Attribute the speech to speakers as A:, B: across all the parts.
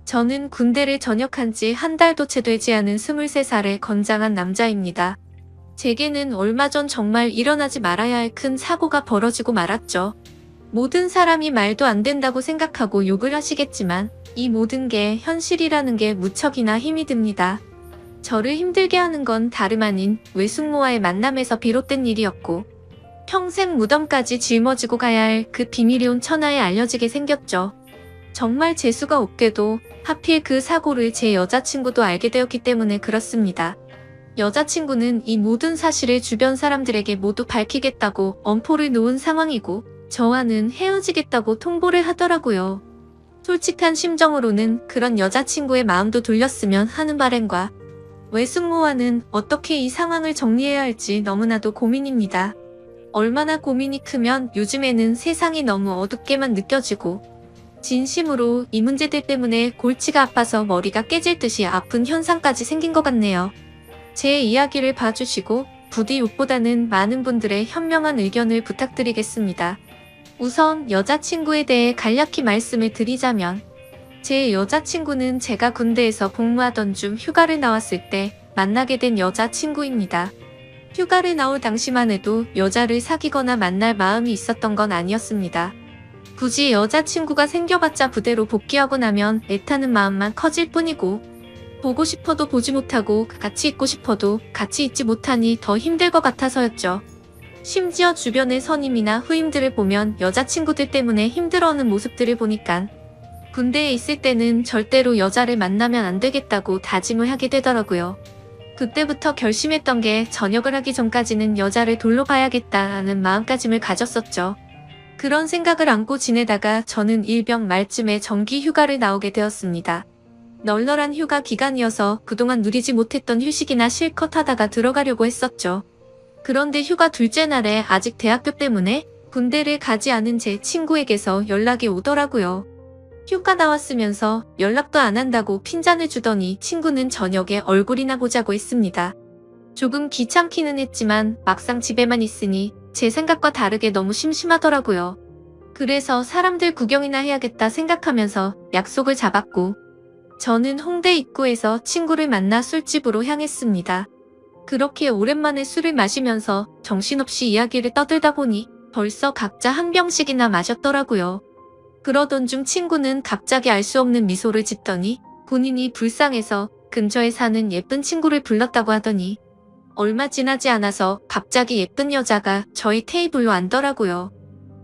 A: 저는 군대를 전역한 지 한 달도 채 되지 않은 23살의 건장한 남자입니다. 제게는 얼마 전 정말 일어나지 말아야 할 큰 사고가 벌어지고 말았죠. 모든 사람이 말도 안 된다고 생각하고 욕을 하시겠지만 이 모든 게 현실이라는 게 무척이나 힘이 듭니다. 저를 힘들게 하는 건 다름 아닌 외숙모와의 만남에서 비롯된 일이었고 평생 무덤까지 짊어지고 가야 할 그 비밀이 온 천하에 알려지게 생겼죠. 정말 재수가 없게도 하필 그 사고를 제 여자친구도 알게 되었기 때문에 그렇습니다. 여자친구는 이 모든 사실을 주변 사람들에게 모두 밝히겠다고 엄포를 놓은 상황이고 저와는 헤어지겠다고 통보를 하더라고요. 솔직한 심정으로는 그런 여자친구의 마음도 돌렸으면 하는 바람과 외숙모와는 어떻게 이 상황을 정리해야 할지 너무나도 고민입니다. 얼마나 고민이 크면 요즘에는 세상이 너무 어둡게만 느껴지고 진심으로 이 문제들 때문에 골치가 아파서 머리가 깨질 듯이 아픈 현상까지 생긴 것 같네요. 제 이야기를 봐주시고 부디 욕보다는 많은 분들의 현명한 의견을 부탁드리겠습니다. 우선 여자친구에 대해 간략히 말씀을 드리자면 제 여자친구는 제가 군대에서 복무하던 중 휴가를 나왔을 때 만나게 된 여자친구입니다. 휴가를 나올 당시만 해도 여자를 사귀거나 만날 마음이 있었던 건 아니었습니다. 굳이 여자친구가 생겨봤자 부대로 복귀하고 나면 애타는 마음만 커질 뿐이고 보고 싶어도 보지 못하고 같이 있고 싶어도 같이 있지 못하니 더 힘들 것 같아서였죠. 심지어 주변의 선임이나 후임들을 보면 여자친구들 때문에 힘들어하는 모습들을 보니깐 군대에 있을 때는 절대로 여자를 만나면 안 되겠다고 다짐을 하게 되더라고요. 그때부터 결심했던 게 전역을 하기 전까지는 여자를 돌로 봐야겠다는 마음가짐을 가졌었죠. 그런 생각을 안고 지내다가 저는 일병 말쯤에 정기 휴가를 나오게 되었습니다. 널널한 휴가 기간이어서 그동안 누리지 못했던 휴식이나 실컷 하다가 들어가려고 했었죠. 그런데 휴가 둘째 날에 아직 대학교 때문에 군대를 가지 않은 제 친구에게서 연락이 오더라고요. 휴가 나왔으면서 연락도 안 한다고 핀잔을 주더니 친구는 저녁에 얼굴이나 보자고 했습니다. 조금 귀찮기는 했지만 막상 집에만 있으니 제 생각과 다르게 너무 심심하더라고요. 그래서 사람들 구경이나 해야겠다 생각하면서 약속을 잡았고 저는 홍대 입구에서 친구를 만나 술집으로 향했습니다. 그렇게 오랜만에 술을 마시면서 정신없이 이야기를 떠들다 보니 벌써 각자 한 병씩이나 마셨더라고요. 그러던 중 친구는 갑자기 알 수 없는 미소를 짓더니 본인이 불쌍해서 근처에 사는 예쁜 친구를 불렀다고 하더니 얼마 지나지 않아서 갑자기 예쁜 여자가 저희 테이블로 앉더라고요.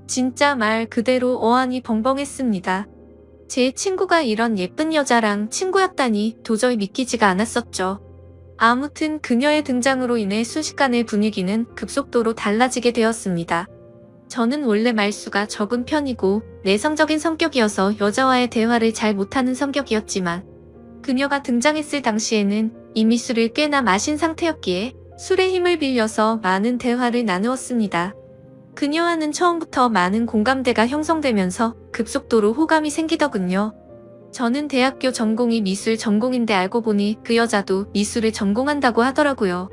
A: 진짜 말 그대로 어안이 벙벙했습니다. 제 친구가 이런 예쁜 여자랑 친구였다니 도저히 믿기지가 않았었죠. 아무튼 그녀의 등장으로 인해 순식간에 분위기는 급속도로 달라지게 되었습니다. 저는 원래 말수가 적은 편이고 내성적인 성격이어서 여자와의 대화를 잘 못하는 성격이었지만 그녀가 등장했을 당시에는 이미 술을 꽤나 마신 상태였기에 술의 힘을 빌려서 많은 대화를 나누었습니다. 그녀와는 처음부터 많은 공감대가 형성되면서 급속도로 호감이 생기더군요. 저는 대학교 전공이 미술 전공인데 알고 보니 그 여자도 미술을 전공한다고 하더라고요.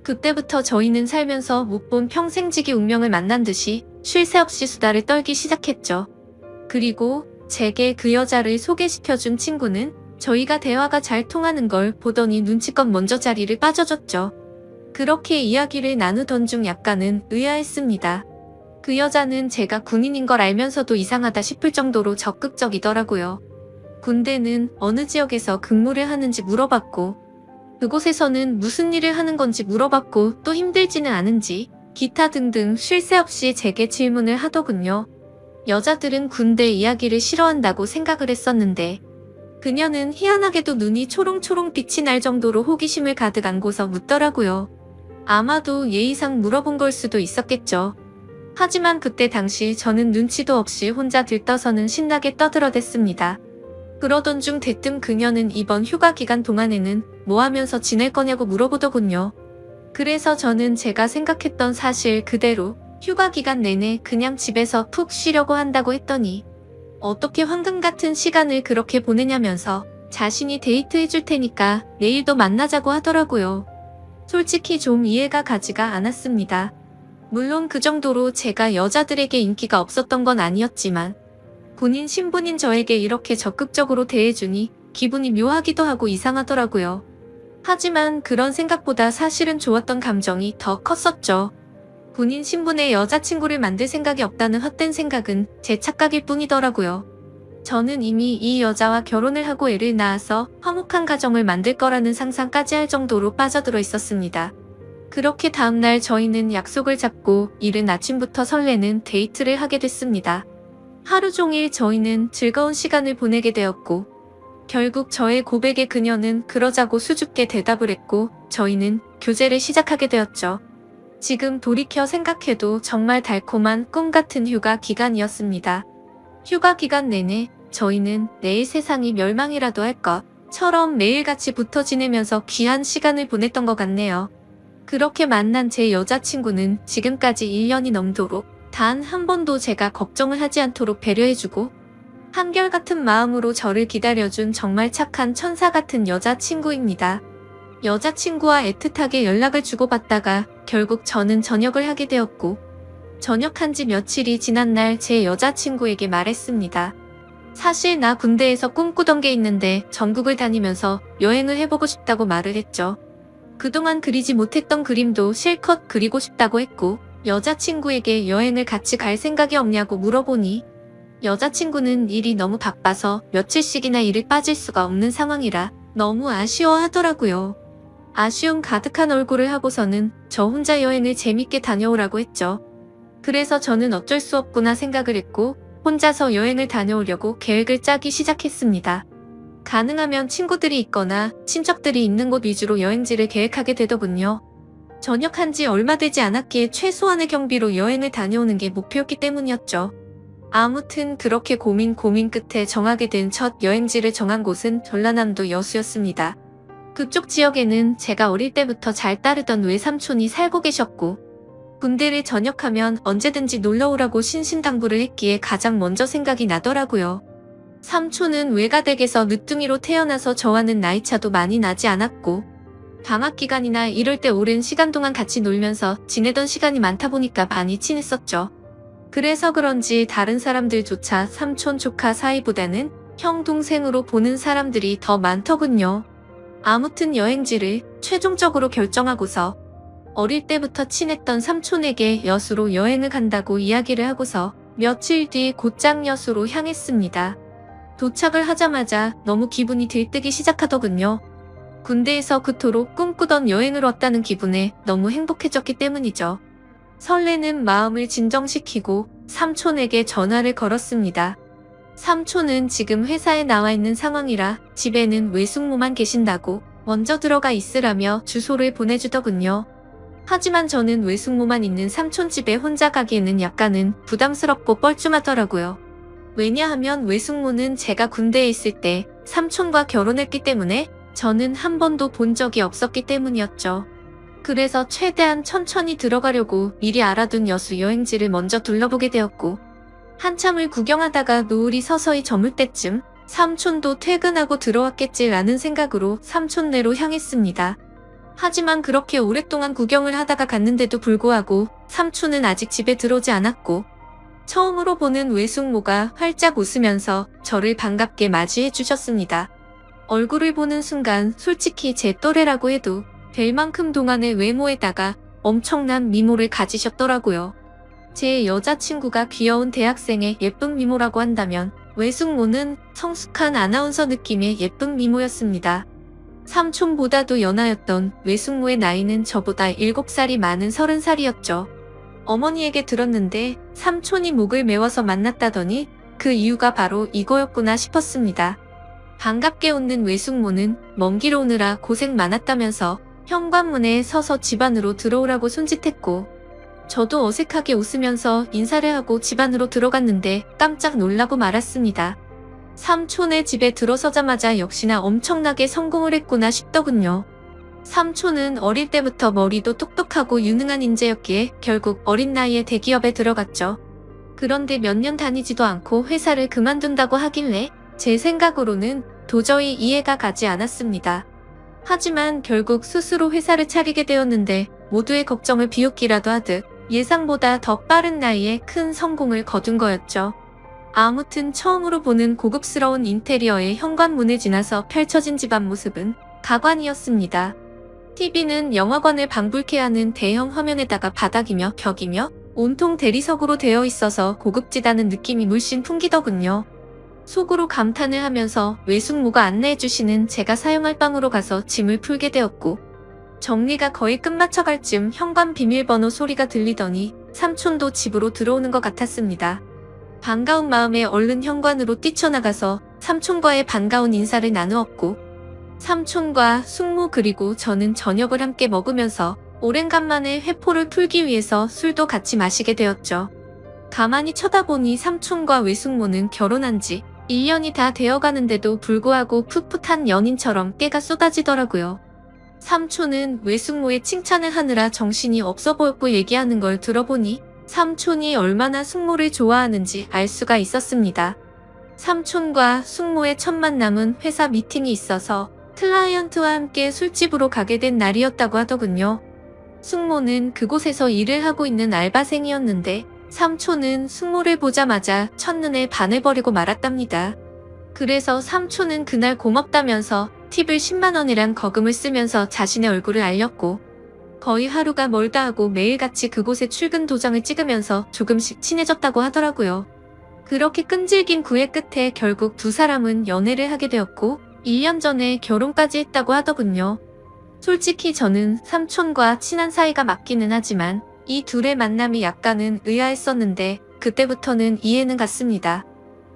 A: 그때부터 저희는 살면서 못 본 평생지기 운명을 만난 듯이 쉴 새 없이 수다를 떨기 시작했죠. 그리고 제게 그 여자를 소개시켜준 친구는 저희가 대화가 잘 통하는 걸 보더니 눈치껏 먼저 자리를 빠져줬죠. 그렇게 이야기를 나누던 중 약간은 의아했습니다. 그 여자는 제가 군인인 걸 알면서도 이상하다 싶을 정도로 적극적이더라고요. 군대는 어느 지역에서 근무를 하는지 물어봤고 그곳에서는 무슨 일을 하는 건지 물어봤고 또 힘들지는 않은지 기타 등등 쉴 새 없이 제게 질문을 하더군요. 여자들은 군대 이야기를 싫어한다고 생각을 했었는데 그녀는 희한하게도 눈이 초롱초롱 빛이 날 정도로 호기심을 가득 안고서 묻더라고요. 아마도 예의상 물어본 걸 수도 있었겠죠. 하지만 그때 당시 저는 눈치도 없이 혼자 들떠서는 신나게 떠들어댔습니다. 그러던 중 대뜸 그녀는 이번 휴가 기간 동안에는 뭐 하면서 지낼 거냐고 물어보더군요. 그래서 저는 제가 생각했던 사실 그대로 휴가 기간 내내 그냥 집에서 푹 쉬려고 한다고 했더니 어떻게 황금 같은 시간을 그렇게 보내냐면서 자신이 데이트 해줄 테니까 내일도 만나자고 하더라고요. 솔직히 좀 이해가 가지가 않았습니다. 물론 그 정도로 제가 여자들에게 인기가 없었던 건 아니었지만 본인 신분인 저에게 이렇게 적극적으로 대해주니 기분이 묘하기도 하고 이상하더라고요. 하지만 그런 생각보다 사실은 좋았던 감정이 더 컸었죠. 본인 신분의 여자친구를 만들 생각이 없다는 헛된 생각은 제 착각일 뿐이더라고요. 저는 이미 이 여자와 결혼을 하고 애를 낳아서 화목한 가정을 만들 거라는 상상까지 할 정도로 빠져들어 있었습니다. 그렇게 다음날 저희는 약속을 잡고 이른 아침부터 설레는 데이트를 하게 됐습니다. 하루 종일 저희는 즐거운 시간을 보내게 되었고, 결국 저의 고백에 그녀는 그러자고 수줍게 대답을 했고, 저희는 교제를 시작하게 되었죠. 지금 돌이켜 생각해도 정말 달콤한 꿈 같은 휴가 기간이었습니다. 휴가 기간 내내 저희는 내일 세상이 멸망이라도 할 것처럼 매일같이 붙어 지내면서 귀한 시간을 보냈던 것 같네요. 그렇게 만난 제 여자친구는 지금까지 1년이 넘도록 단 한 번도 제가 걱정을 하지 않도록 배려해주고 한결같은 마음으로 저를 기다려준 정말 착한 천사 같은 여자친구입니다. 여자친구와 애틋하게 연락을 주고받다가 결국 저는 전역을 하게 되었고, 전역한 지 며칠이 지난 날 제 여자친구에게 말했습니다. 사실 나 군대에서 꿈꾸던 게 있는데 전국을 다니면서 여행을 해보고 싶다고 말을 했죠. 그동안 그리지 못했던 그림도 실컷 그리고 싶다고 했고, 여자친구에게 여행을 같이 갈 생각이 없냐고 물어보니 여자친구는 일이 너무 바빠서 며칠씩이나 일을 빠질 수가 없는 상황이라 너무 아쉬워하더라고요. 아쉬움 가득한 얼굴을 하고서는 저 혼자 여행을 재밌게 다녀오라고 했죠. 그래서 저는 어쩔 수 없구나 생각을 했고 혼자서 여행을 다녀오려고 계획을 짜기 시작했습니다. 가능하면 친구들이 있거나 친척들이 있는 곳 위주로 여행지를 계획하게 되더군요. 전역한 지 얼마 되지 않았기에 최소한의 경비로 여행을 다녀오는 게 목표였기 때문이었죠. 아무튼 그렇게 고민 끝에 정하게 된 첫 여행지를 정한 곳은 전라남도 여수였습니다. 그쪽 지역에는 제가 어릴 때부터 잘 따르던 외삼촌이 살고 계셨고, 군대를 전역하면 언제든지 놀러오라고 신신당부를 했기에 가장 먼저 생각이 나더라고요. 삼촌은 외가댁에서 늦둥이로 태어나서 저와는 나이차도 많이 나지 않았고, 방학 기간이나 이럴 때 오랜 시간 동안 같이 놀면서 지내던 시간이 많다 보니까 많이 친했었죠. 그래서 그런지 다른 사람들조차 삼촌 조카 사이보다는 형 동생으로 보는 사람들이 더 많더군요. 아무튼 여행지를 최종적으로 결정하고서 어릴 때부터 친했던 삼촌에게 여수로 여행을 간다고 이야기를 하고서 며칠 뒤 곧장 여수로 향했습니다. 도착을 하자마자 너무 기분이 들뜨기 시작하더군요. 군대에서 그토록 꿈꾸던 여행을 왔다는 기분에 너무 행복해졌기 때문이죠. 설레는 마음을 진정시키고 삼촌에게 전화를 걸었습니다. 삼촌은 지금 회사에 나와 있는 상황이라 집에는 외숙모만 계신다고 먼저 들어가 있으라며 주소를 보내주더군요. 하지만 저는 외숙모만 있는 삼촌 집에 혼자 가기에는 약간은 부담스럽고 뻘쭘하더라고요. 왜냐하면 외숙모는 제가 군대에 있을 때 삼촌과 결혼했기 때문에 저는 한 번도 본 적이 없었기 때문이었죠. 그래서 최대한 천천히 들어가려고 미리 알아둔 여수 여행지를 먼저 둘러보게 되었고, 한참을 구경하다가 노을이 서서히 저물 때쯤 삼촌도 퇴근하고 들어왔겠지라는 생각으로 삼촌네로 향했습니다. 하지만 그렇게 오랫동안 구경을 하다가 갔는데도 불구하고 삼촌은 아직 집에 들어오지 않았고, 처음으로 보는 외숙모가 활짝 웃으면서 저를 반갑게 맞이해 주셨습니다. 얼굴을 보는 순간 솔직히 제 또래라고 해도 될 만큼 동안의 외모에다가 엄청난 미모를 가지셨더라고요. 제 여자친구가 귀여운 대학생의 예쁜 미모라고 한다면 외숙모는 성숙한 아나운서 느낌의 예쁜 미모였습니다. 삼촌보다도 연하였던 외숙모의 나이는 저보다 7살이 많은 30살이었죠. 어머니에게 들었는데 삼촌이 목을 메워서 만났다더니 그 이유가 바로 이거였구나 싶었습니다. 반갑게 웃는 외숙모는 먼 길 오느라 고생 많았다면서 현관문에 서서 집 안으로 들어오라고 손짓했고, 저도 어색하게 웃으면서 인사를 하고 집 안으로 들어갔는데 깜짝 놀라고 말았습니다. 삼촌의 집에 들어서자마자 역시나 엄청나게 성공을 했구나 싶더군요. 삼촌은 어릴 때부터 머리도 똑똑하고 유능한 인재였기에 결국 어린 나이에 대기업에 들어갔죠. 그런데 몇 년 다니지도 않고 회사를 그만둔다고 하길래 제 생각으로는 도저히 이해가 가지 않았습니다. 하지만 결국 스스로 회사를 차리게 되었는데 모두의 걱정을 비웃기라도 하듯 예상보다 더 빠른 나이에 큰 성공을 거둔 거였죠. 아무튼 처음으로 보는 고급스러운 인테리어의 현관문을 지나서 펼쳐진 집 앞모습은 가관이었습니다. TV는 영화관을 방불케 하는 대형 화면에다가 바닥이며 벽이며 온통 대리석으로 되어 있어서 고급지다는 느낌이 물씬 풍기더군요. 속으로 감탄을 하면서 외숙모가 안내해주시는 제가 사용할 방으로 가서 짐을 풀게 되었고, 정리가 거의 끝마쳐갈 쯤 현관 비밀번호 소리가 들리더니 삼촌도 집으로 들어오는 것 같았습니다. 반가운 마음에 얼른 현관으로 뛰쳐나가서 삼촌과의 반가운 인사를 나누었고, 삼촌과 숙모 그리고 저는 저녁을 함께 먹으면서 오랜간만에 회포를 풀기 위해서 술도 같이 마시게 되었죠. 가만히 쳐다보니 삼촌과 외숙모는 결혼한 지 1년이 다 되어가는데도 불구하고 풋풋한 연인처럼 깨가 쏟아지더라고요. 삼촌은 외숙모의 칭찬을 하느라 정신이 없어 보였고 얘기하는 걸 들어보니 삼촌이 얼마나 숙모를 좋아하는지 알 수가 있었습니다. 삼촌과 숙모의 첫 만남은 회사 미팅이 있어서 클라이언트와 함께 술집으로 가게 된 날이었다고 하더군요. 숙모는 그곳에서 일을 하고 있는 알바생이었는데 삼촌은 숙모를 보자마자 첫눈에 반해버리고 말았답니다. 그래서 삼촌은 그날 고맙다면서 팁을 10만 원이란 거금을 쓰면서 자신의 얼굴을 알렸고, 거의 하루가 멀다 하고 매일같이 그곳에 출근 도장을 찍으면서 조금씩 친해졌다고 하더라고요. 그렇게 끈질긴 구애 끝에 결국 두 사람은 연애를 하게 되었고 1년 전에 결혼까지 했다고 하더군요. 솔직히 저는 삼촌과 친한 사이가 맞기는 하지만 이 둘의 만남이 약간은 의아했었는데 그때부터는 이해는 갔습니다.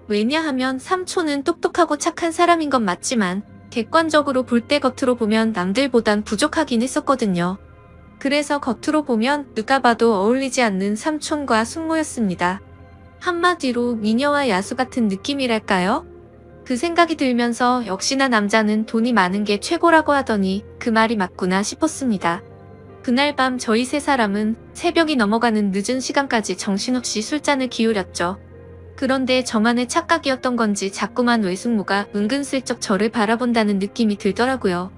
A: 왜냐하면 삼촌은 똑똑하고 착한 사람인 건 맞지만 객관적으로 볼 때 겉으로 보면 남들보단 부족하긴 했었거든요. 그래서 겉으로 보면 누가 봐도 어울리지 않는 삼촌과 숙모였습니다. 한마디로 미녀와 야수 같은 느낌이랄까요? 그 생각이 들면서 역시나 남자는 돈이 많은 게 최고라고 하더니 그 말이 맞구나 싶었습니다. 그날 밤 저희 세 사람은 새벽이 넘어가는 늦은 시간까지 정신없이 술잔을 기울였죠. 그런데 저만의 착각이었던 건지 자꾸만 외숙모가 은근슬쩍 저를 바라본다는 느낌이 들더라고요.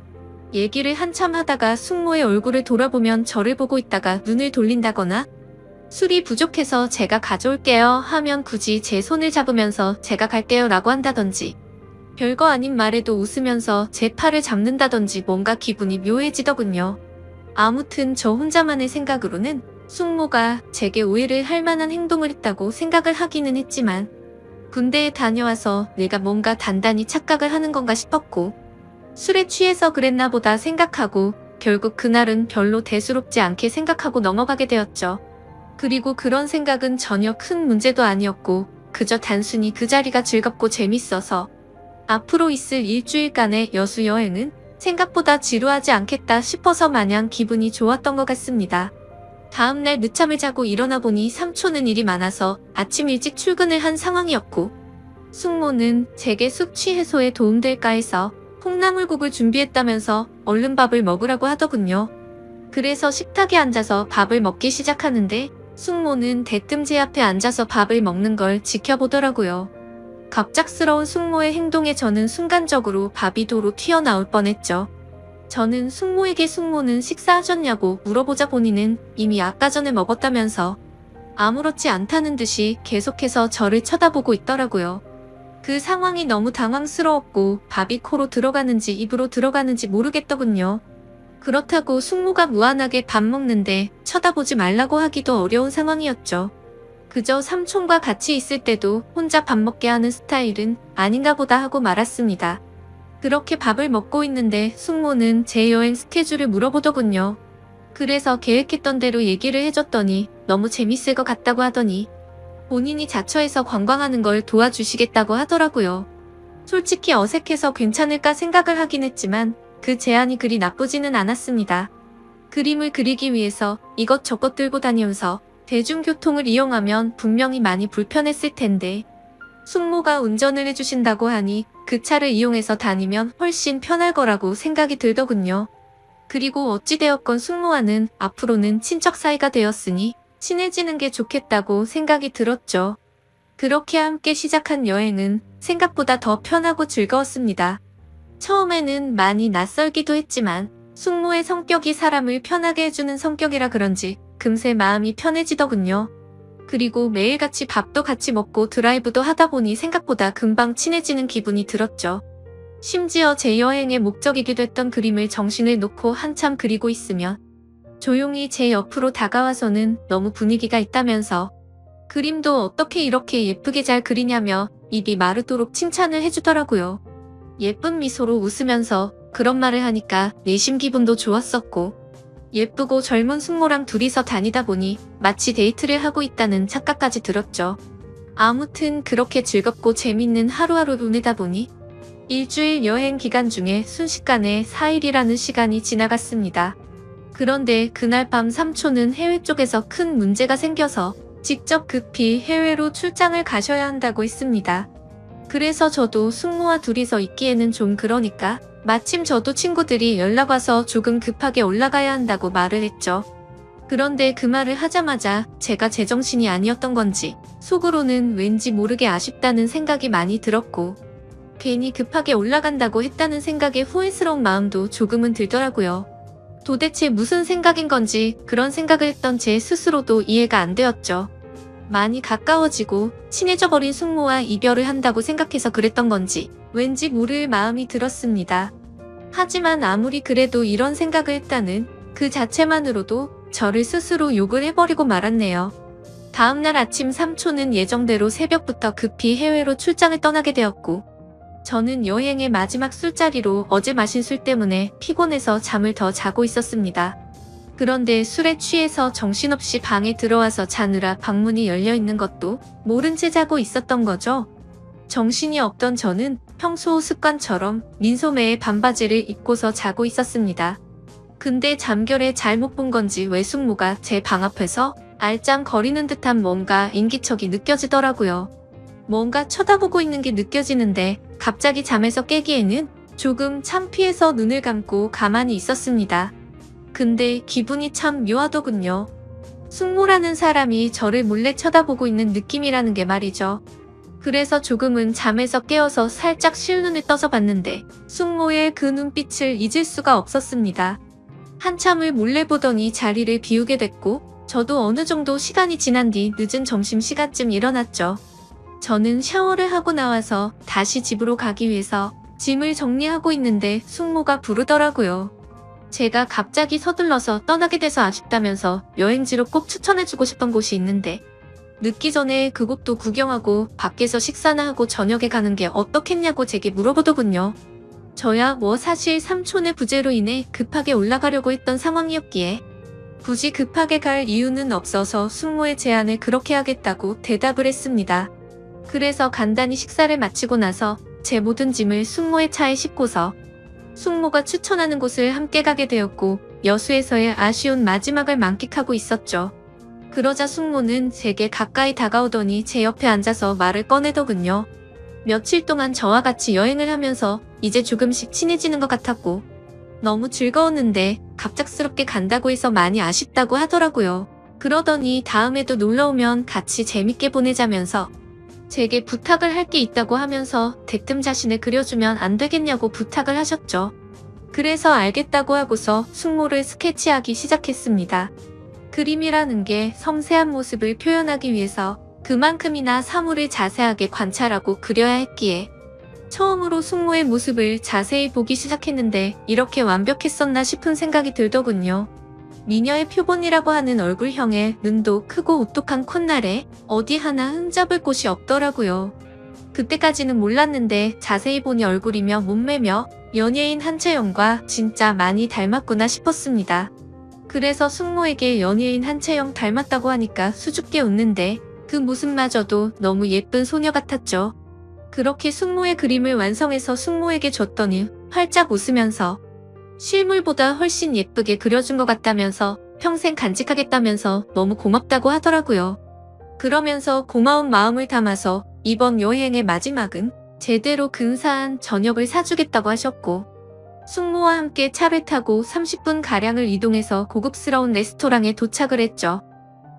A: 얘기를 한참 하다가 숙모의 얼굴을 돌아보면 저를 보고 있다가 눈을 돌린다거나, 술이 부족해서 제가 가져올게요 하면 굳이 제 손을 잡으면서 제가 갈게요 라고 한다던지, 별거 아닌 말에도 웃으면서 제 팔을 잡는다던지 뭔가 기분이 묘해지더군요. 아무튼 저 혼자만의 생각으로는 숙모가 제게 오해를 할 만한 행동을 했다고 생각을 하기는 했지만, 군대에 다녀와서 내가 뭔가 단단히 착각을 하는 건가 싶었고, 술에 취해서 그랬나 보다 생각하고 결국 그날은 별로 대수롭지 않게 생각하고 넘어가게 되었죠. 그리고 그런 생각은 전혀 큰 문제도 아니었고 그저 단순히 그 자리가 즐겁고 재밌어서 앞으로 있을 일주일간의 여수 여행은 생각보다 지루하지 않겠다 싶어서 마냥 기분이 좋았던 것 같습니다. 다음날 늦잠을 자고 일어나 보니 삼촌은 일이 많아서 아침 일찍 출근을 한 상황이었고, 숙모는 제게 숙취 해소에 도움될까 해서 콩나물국을 준비했다면서 얼른 밥을 먹으라고 하더군요. 그래서 식탁에 앉아서 밥을 먹기 시작하는데 숙모는 대뜸 제 앞에 앉아서 밥을 먹는 걸 지켜보더라고요. 갑작스러운 숙모의 행동에 저는 순간적으로 밥이 도로 튀어나올 뻔했죠. 저는 숙모에게 숙모는 식사하셨냐고 물어보자 보니는 이미 아까 전에 먹었다면서 아무렇지 않다는 듯이 계속해서 저를 쳐다보고 있더라고요. 그 상황이 너무 당황스러웠고 밥이 코로 들어가는지 입으로 들어가는지 모르겠더군요. 그렇다고 숙모가 무한하게 밥 먹는데 쳐다보지 말라고 하기도 어려운 상황이었죠. 그저 삼촌과 같이 있을 때도 혼자 밥 먹게 하는 스타일은 아닌가 보다 하고 말았습니다. 그렇게 밥을 먹고 있는데 숙모는 제 여행 스케줄을 물어보더군요. 그래서 계획했던 대로 얘기를 해줬더니 너무 재밌을 것 같다고 하더니 본인이 자처해서 관광하는 걸 도와주시겠다고 하더라고요. 솔직히 어색해서 괜찮을까 생각을 하긴 했지만 그 제안이 그리 나쁘지는 않았습니다. 그림을 그리기 위해서 이것저것 들고 다니면서 대중교통을 이용하면 분명히 많이 불편했을 텐데 숙모가 운전을 해주신다고 하니 그 차를 이용해서 다니면 훨씬 편할 거라고 생각이 들더군요. 그리고 어찌되었건 숙모와는 앞으로는 친척 사이가 되었으니 친해지는 게 좋겠다고 생각이 들었죠. 그렇게 함께 시작한 여행은 생각보다 더 편하고 즐거웠습니다. 처음에는 많이 낯설기도 했지만 숙모의 성격이 사람을 편하게 해주는 성격이라 그런지 금세 마음이 편해지더군요. 그리고 매일같이 밥도 같이 먹고 드라이브도 하다 보니 생각보다 금방 친해지는 기분이 들었죠. 심지어 제 여행의 목적이기도 했던 그림을 정신을 놓고 한참 그리고 있으면 조용히 제 옆으로 다가와서는 너무 분위기가 있다면서 그림도 어떻게 이렇게 예쁘게 잘 그리냐며 입이 마르도록 칭찬을 해주더라고요. 예쁜 미소로 웃으면서 그런 말을 하니까 내심 기분도 좋았었고 예쁘고 젊은 숙모랑 둘이서 다니다 보니 마치 데이트를 하고 있다는 착각까지 들었죠. 아무튼 그렇게 즐겁고 재밌는 하루하루 보내다 보니 일주일 여행 기간 중에 순식간에 4일이라는 시간이 지나갔습니다. 그런데 그날 밤 삼촌은 해외 쪽에서 큰 문제가 생겨서 직접 급히 해외로 출장을 가셔야 한다고 했습니다. 그래서 저도 숙모와 둘이서 있기에는 좀 그러니까 마침 저도 친구들이 연락 와서 조금 급하게 올라가야 한다고 말을 했죠. 그런데 그 말을 하자마자 제가 제정신이 아니었던 건지 속으로는 왠지 모르게 아쉽다는 생각이 많이 들었고 괜히 급하게 올라간다고 했다는 생각에 후회스러운 마음도 조금은 들더라고요. 도대체 무슨 생각인 건지 그런 생각을 했던 제 스스로도 이해가 안 되었죠. 많이 가까워지고 친해져 버린 숙모와 이별을 한다고 생각해서 그랬던 건지 왠지 모를 마음이 들었습니다. 하지만 아무리 그래도 이런 생각을 했다는 그 자체만으로도 저를 스스로 욕을 해버리고 말았네요. 다음날 아침 삼촌은 예정대로 새벽부터 급히 해외로 출장을 떠나게 되었고 저는 여행의 마지막 술자리로 어제 마신 술 때문에 피곤해서 잠을 더 자고 있었습니다. 그런데 술에 취해서 정신없이 방에 들어와서 자느라 방문이 열려있는 것도 모른 채 자고 있었던 거죠. 정신이 없던 저는 평소 습관처럼 민소매에 반바지를 입고서 자고 있었습니다. 근데 잠결에 잘못 본 건지 외숙모가 제 방 앞에서 알짱거리는 듯한 뭔가 인기척이 느껴지더라고요. 뭔가 쳐다보고 있는 게 느껴지는데 갑자기 잠에서 깨기에는 조금 창피해서 눈을 감고 가만히 있었습니다. 근데 기분이 참 묘하더군요. 숙모라는 사람이 저를 몰래 쳐다보고 있는 느낌이라는 게 말이죠. 그래서 조금은 잠에서 깨어서 살짝 실눈을 떠서 봤는데 숙모의 그 눈빛을 잊을 수가 없었습니다. 한참을 몰래 보더니 자리를 비우게 됐고 저도 어느 정도 시간이 지난 뒤 늦은 점심시간쯤 일어났죠. 저는 샤워를 하고 나와서 다시 집으로 가기 위해서 짐을 정리하고 있는데 숙모가 부르더라고요. 제가 갑자기 서둘러서 떠나게 돼서 아쉽다면서 여행지로 꼭 추천해주고 싶은 곳이 있는데 늦기 전에 그곳도 구경하고 밖에서 식사나 하고 저녁에 가는 게 어떻겠냐고 제게 물어보더군요. 저야 뭐 사실 삼촌의 부재로 인해 급하게 올라가려고 했던 상황이었기에 굳이 급하게 갈 이유는 없어서 숙모의 제안을 그렇게 하겠다고 대답을 했습니다. 그래서 간단히 식사를 마치고 나서 제 모든 짐을 숙모의 차에 싣고서 숙모가 추천하는 곳을 함께 가게 되었고 여수에서의 아쉬운 마지막을 만끽하고 있었죠. 그러자 숙모는 제게 가까이 다가오더니 제 옆에 앉아서 말을 꺼내더군요. 며칠 동안 저와 같이 여행을 하면서 이제 조금씩 친해지는 것 같았고 너무 즐거웠는데 갑작스럽게 간다고 해서 많이 아쉽다고 하더라고요. 그러더니 다음에도 놀러오면 같이 재밌게 보내자면서 제게 부탁을 할 게 있다고 하면서 대뜸 자신을 그려주면 안 되겠냐고 부탁을 하셨죠. 그래서 알겠다고 하고서 숙모를 스케치하기 시작했습니다. 그림이라는 게 섬세한 모습을 표현하기 위해서 그만큼이나 사물을 자세하게 관찰하고 그려야 했기에 처음으로 숙모의 모습을 자세히 보기 시작했는데 이렇게 완벽했었나 싶은 생각이 들더군요. 미녀의 표본이라고 하는 얼굴형에 눈도 크고 오똑한 콧날에 어디 하나 흠잡을 곳이 없더라고요. 그때까지는 몰랐는데 자세히 보니 얼굴이며 몸매며 연예인 한채영과 진짜 많이 닮았구나 싶었습니다. 그래서 숙모에게 연예인 한채영 닮았다고 하니까 수줍게 웃는데 그 모습마저도 너무 예쁜 소녀 같았죠. 그렇게 숙모의 그림을 완성해서 숙모에게 줬더니 활짝 웃으면서 실물보다 훨씬 예쁘게 그려준 것 같다면서 평생 간직하겠다면서 너무 고맙다고 하더라고요. 그러면서 고마운 마음을 담아서 이번 여행의 마지막은 제대로 근사한 저녁을 사주겠다고 하셨고 숙모와 함께 차를 타고 30분가량을 이동해서 고급스러운 레스토랑에 도착을 했죠.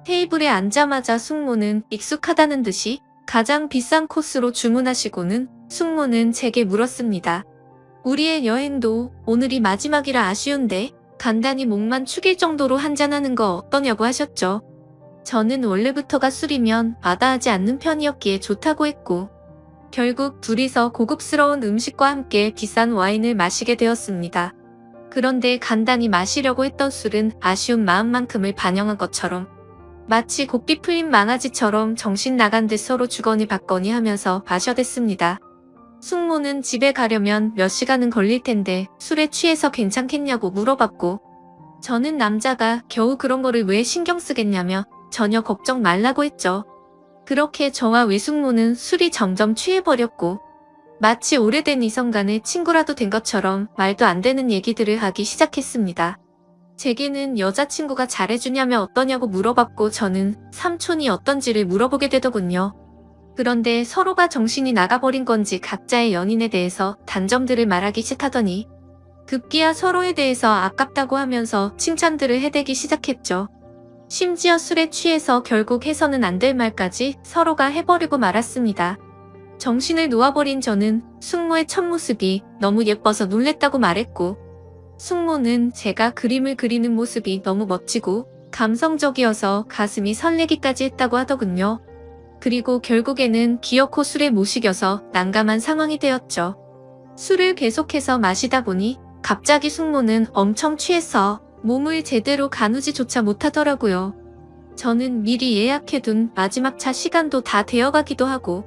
A: 테이블에 앉자마자 숙모는 익숙하다는 듯이 가장 비싼 코스로 주문하시고는 숙모는 제게 물었습니다. 우리의 여행도 오늘이 마지막이라 아쉬운데 간단히 목만 축일 정도로 한잔하는 거 어떠냐고 하셨죠. 저는 원래부터가 술이면 마다하지 않는 편이었기에 좋다고 했고, 결국 둘이서 고급스러운 음식과 함께 비싼 와인을 마시게 되었습니다. 그런데 간단히 마시려고 했던 술은 아쉬운 마음만큼을 반영한 것처럼 마치 고삐 풀린 망아지처럼 정신 나간 듯 서로 주거니 받거니 하면서 마셔댔습니다. 숙모는 집에 가려면 몇 시간은 걸릴 텐데 술에 취해서 괜찮겠냐고 물어봤고, 저는 남자가 겨우 그런 거를 왜 신경 쓰겠냐며 전혀 걱정 말라고 했죠. 그렇게 저와 외숙모는 술이 점점 취해버렸고, 마치 오래된 이성 간의 친구라도 된 것처럼 말도 안 되는 얘기들을 하기 시작했습니다. 제게는 여자친구가 잘해주냐며 어떠냐고 물어봤고, 저는 삼촌이 어떤지를 물어보게 되더군요. 그런데 서로가 정신이 나가버린 건지 각자의 연인에 대해서 단점들을 말하기 시작하더니 급기야 서로에 대해서 아깝다고 하면서 칭찬들을 해대기 시작했죠. 심지어 술에 취해서 결국 해서는 안 될 말까지 서로가 해버리고 말았습니다. 정신을 놓아버린 저는 숙모의 첫 모습이 너무 예뻐서 놀랬다고 말했고, 숙모는 제가 그림을 그리는 모습이 너무 멋지고 감성적이어서 가슴이 설레기까지 했다고 하더군요. 그리고 결국에는 기어코 술에 못 이겨서 난감한 상황이 되었죠. 술을 계속해서 마시다 보니 갑자기 숙모는 엄청 취해서 몸을 제대로 가누지조차 못하더라고요. 저는 미리 예약해둔 마지막 차 시간도 다 되어가기도 하고,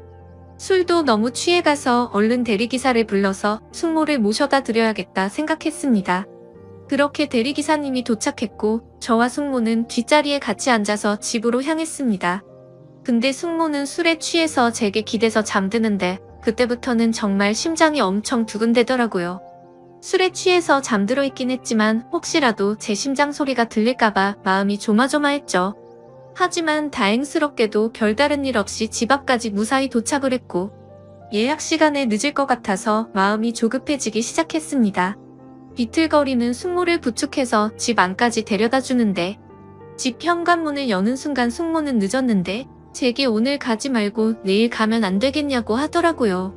A: 술도 너무 취해가서 얼른 대리기사를 불러서 숙모를 모셔다 드려야겠다 생각했습니다. 그렇게 대리기사님이 도착했고 저와 숙모는 뒷자리에 같이 앉아서 집으로 향했습니다. 근데 숙모는 술에 취해서 제게 기대서 잠드는데 그때부터는 정말 심장이 엄청 두근대더라고요. 술에 취해서 잠들어 있긴 했지만 혹시라도 제 심장 소리가 들릴까봐 마음이 조마조마했죠. 하지만 다행스럽게도 별다른 일 없이 집 앞까지 무사히 도착을 했고, 예약 시간에 늦을 것 같아서 마음이 조급해지기 시작했습니다. 비틀거리는 숙모를 부축해서 집 안까지 데려다 주는데, 집 현관문을 여는 순간 숙모는 늦었는데 제게 오늘 가지 말고 내일 가면 안 되겠냐고 하더라고요.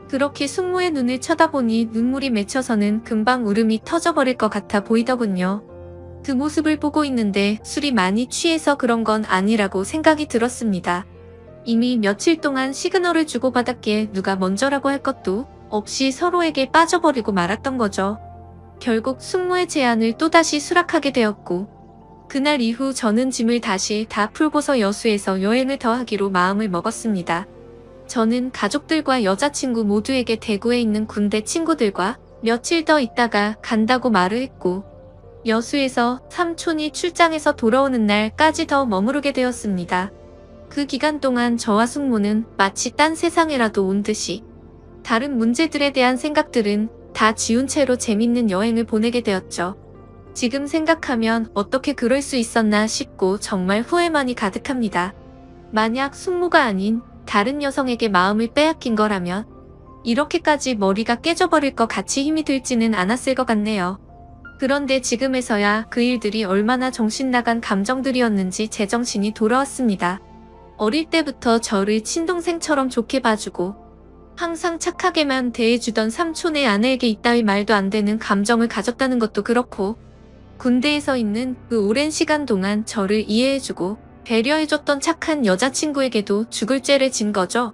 A: 그렇게 숙모의 눈을 쳐다보니 눈물이 맺혀서는 금방 울음이 터져버릴 것 같아 보이더군요. 그 모습을 보고 있는데 술이 많이 취해서 그런 건 아니라고 생각이 들었습니다. 이미 며칠 동안 시그널을 주고받았기에 누가 먼저라고 할 것도 없이 서로에게 빠져버리고 말았던 거죠. 결국 숙모의 제안을 또다시 수락하게 되었고, 그날 이후 저는 짐을 다시 다 풀고서 여수에서 여행을 더 하기로 마음을 먹었습니다. 저는 가족들과 여자친구 모두에게 대구에 있는 군대 친구들과 며칠 더 있다가 간다고 말을 했고, 여수에서 삼촌이 출장에서 돌아오는 날까지 더 머무르게 되었습니다. 그 기간 동안 저와 숙모는 마치 딴 세상에라도 온 듯이 다른 문제들에 대한 생각들은 다 지운 채로 재밌는 여행을 보내게 되었죠. 지금 생각하면 어떻게 그럴 수 있었나 싶고 정말 후회만이 가득합니다. 만약 숙모가 아닌 다른 여성에게 마음을 빼앗긴 거라면 이렇게까지 머리가 깨져버릴 것 같이 힘이 들지는 않았을 것 같네요. 그런데 지금에서야 그 일들이 얼마나 정신나간 감정들이었는지 제정신이 돌아왔습니다. 어릴 때부터 저를 친동생처럼 좋게 봐주고 항상 착하게만 대해주던 삼촌의 아내에게 이따위 말도 안 되는 감정을 가졌다는 것도 그렇고, 군대에서 있는 그 오랜 시간 동안 저를 이해해주고 배려해줬던 착한 여자친구에게도 죽을 죄를 진 거죠.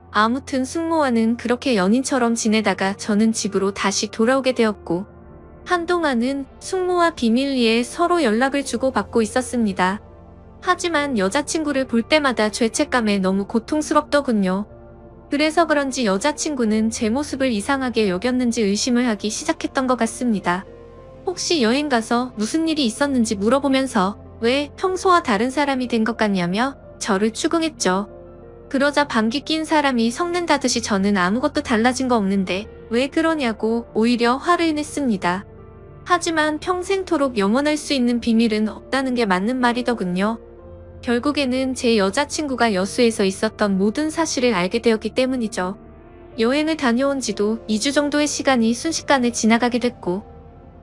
A: 아무튼 숙모와는 그렇게 연인처럼 지내다가 저는 집으로 다시 돌아오게 되었고, 한동안은 숙모와 비밀리에 서로 연락을 주고받고 있었습니다. 하지만 여자친구를 볼 때마다 죄책감에 너무 고통스럽더군요. 그래서 그런지 여자친구는 제 모습을 이상하게 여겼는지 의심을 하기 시작했던 것 같습니다. 혹시 여행 가서 무슨 일이 있었는지 물어보면서 왜 평소와 다른 사람이 된 것 같냐며 저를 추궁했죠. 그러자 방귀 낀 사람이 성낸다듯이 저는 아무것도 달라진 거 없는데 왜 그러냐고 오히려 화를 냈습니다. 하지만 평생토록 영원할 수 있는 비밀은 없다는 게 맞는 말이더군요. 결국에는 제 여자친구가 여수에서 있었던 모든 사실을 알게 되었기 때문이죠. 여행을 다녀온 지도 2주 정도의 시간이 순식간에 지나가게 됐고,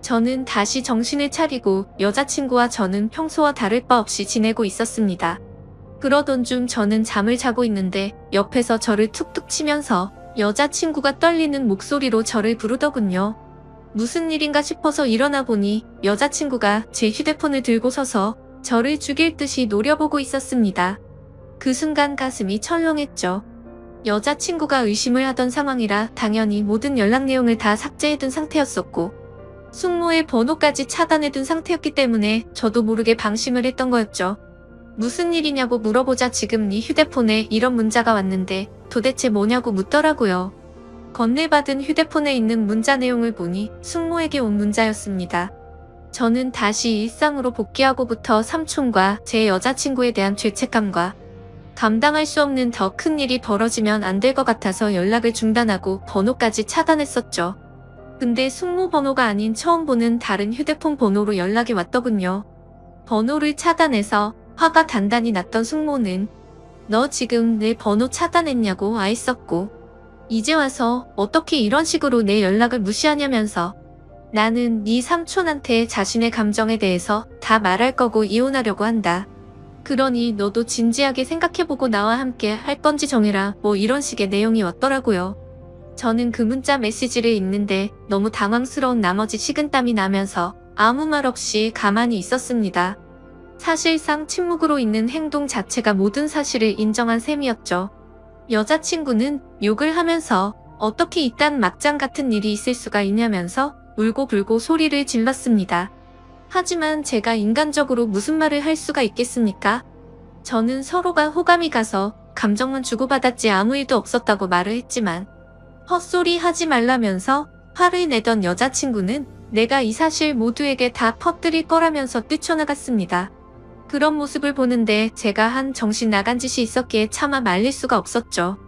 A: 저는 다시 정신을 차리고 여자친구와 저는 평소와 다를 바 없이 지내고 있었습니다. 그러던 중 저는 잠을 자고 있는데 옆에서 저를 툭툭 치면서 여자친구가 떨리는 목소리로 저를 부르더군요. 무슨 일인가 싶어서 일어나 보니 여자친구가 제 휴대폰을 들고 서서 저를 죽일 듯이 노려보고 있었습니다. 그 순간 가슴이 철렁했죠. 여자친구가 의심을 하던 상황이라 당연히 모든 연락 내용을 다 삭제해둔 상태였었고 숙모의 번호까지 차단해둔 상태였기 때문에 저도 모르게 방심을 했던 거였죠. 무슨 일이냐고 물어보자 지금 네 휴대폰에 이런 문자가 왔는데 도대체 뭐냐고 묻더라고요. 건네받은 휴대폰에 있는 문자 내용을 보니 숙모에게 온 문자였습니다. 저는 다시 일상으로 복귀하고부터 삼촌과 제 여자친구에 대한 죄책감과 감당할 수 없는 더 큰 일이 벌어지면 안 될 것 같아서 연락을 중단하고 번호까지 차단했었죠. 근데 숙모 번호가 아닌 처음 보는 다른 휴대폰 번호로 연락이 왔더군요. 번호를 차단해서 화가 단단히 났던 숙모는 너 지금 내 번호 차단했냐고 와있었고 이제 와서 어떻게 이런 식으로 내 연락을 무시하냐면서 나는 네 삼촌한테 자신의 감정에 대해서 다 말할 거고 이혼하려고 한다. 그러니 너도 진지하게 생각해보고 나와 함께 할 건지 정해라 뭐 이런 식의 내용이 왔더라고요. 저는 그 문자 메시지를 읽는데 너무 당황스러운 나머지 식은땀이 나면서 아무 말 없이 가만히 있었습니다. 사실상 침묵으로 있는 행동 자체가 모든 사실을 인정한 셈이었죠. 여자친구는 욕을 하면서 어떻게 이딴 막장 같은 일이 있을 수가 있냐면서 울고불고 소리를 질렀습니다. 하지만 제가 인간적으로 무슨 말을 할 수가 있겠습니까? 저는 서로가 호감이 가서 감정만 주고받았지 아무 일도 없었다고 말을 했지만 헛소리 하지 말라면서 화를 내던 여자친구는 내가 이 사실 모두에게 다 퍼뜨릴 거라면서 뛰쳐나갔습니다. 그런 모습을 보는데 제가 한 정신 나간 짓이 있었기에 차마 말릴 수가 없었죠.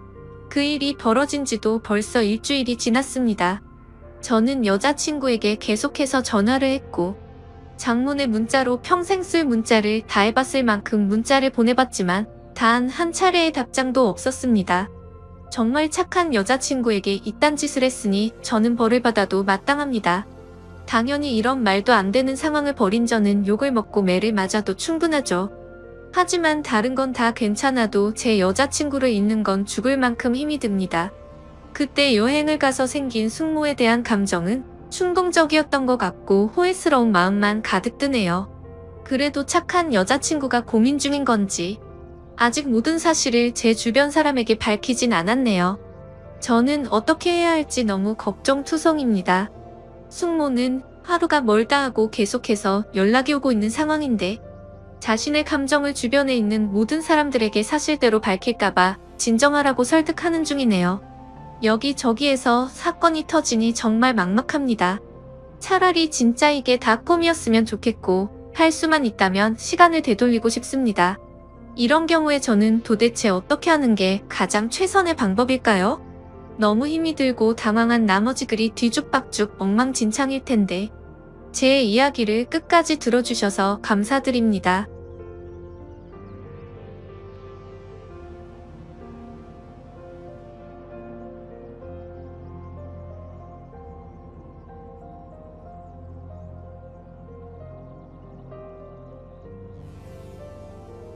A: 그 일이 벌어진 지도 벌써 일주일이 지났습니다. 저는 여자친구에게 계속해서 전화를 했고 장문의 문자로 평생 쓸 문자를 다 해봤을 만큼 문자를 보내봤지만 단 한 차례의 답장도 없었습니다. 정말 착한 여자친구에게 이딴 짓을 했으니 저는 벌을 받아도 마땅합니다. 당연히 이런 말도 안 되는 상황을 벌인 저는 욕을 먹고 매를 맞아도 충분하죠. 하지만 다른 건 다 괜찮아도 제 여자친구를 잃는 건 죽을 만큼 힘이 듭니다. 그때 여행을 가서 생긴 숙모에 대한 감정은 충동적이었던 것 같고 후회스러운 마음만 가득 드네요. 그래도 착한 여자친구가 고민 중인 건지 아직 모든 사실을 제 주변 사람에게 밝히진 않았네요. 저는 어떻게 해야 할지 너무 걱정투성입니다. 숙모는 하루가 멀다 하고 계속해서 연락이 오고 있는 상황인데 자신의 감정을 주변에 있는 모든 사람들에게 사실대로 밝힐까봐 진정하라고 설득하는 중이네요. 여기저기에서 사건이 터지니 정말 막막합니다. 차라리 진짜 이게 다 꿈이었으면 좋겠고 할 수만 있다면 시간을 되돌리고 싶습니다. 이런 경우에 저는 도대체 어떻게 하는 게 가장 최선의 방법일까요? 너무 힘이 들고 당황한 나머지 글이 뒤죽박죽 엉망진창일 텐데 제 이야기를 끝까지 들어주셔서 감사드립니다.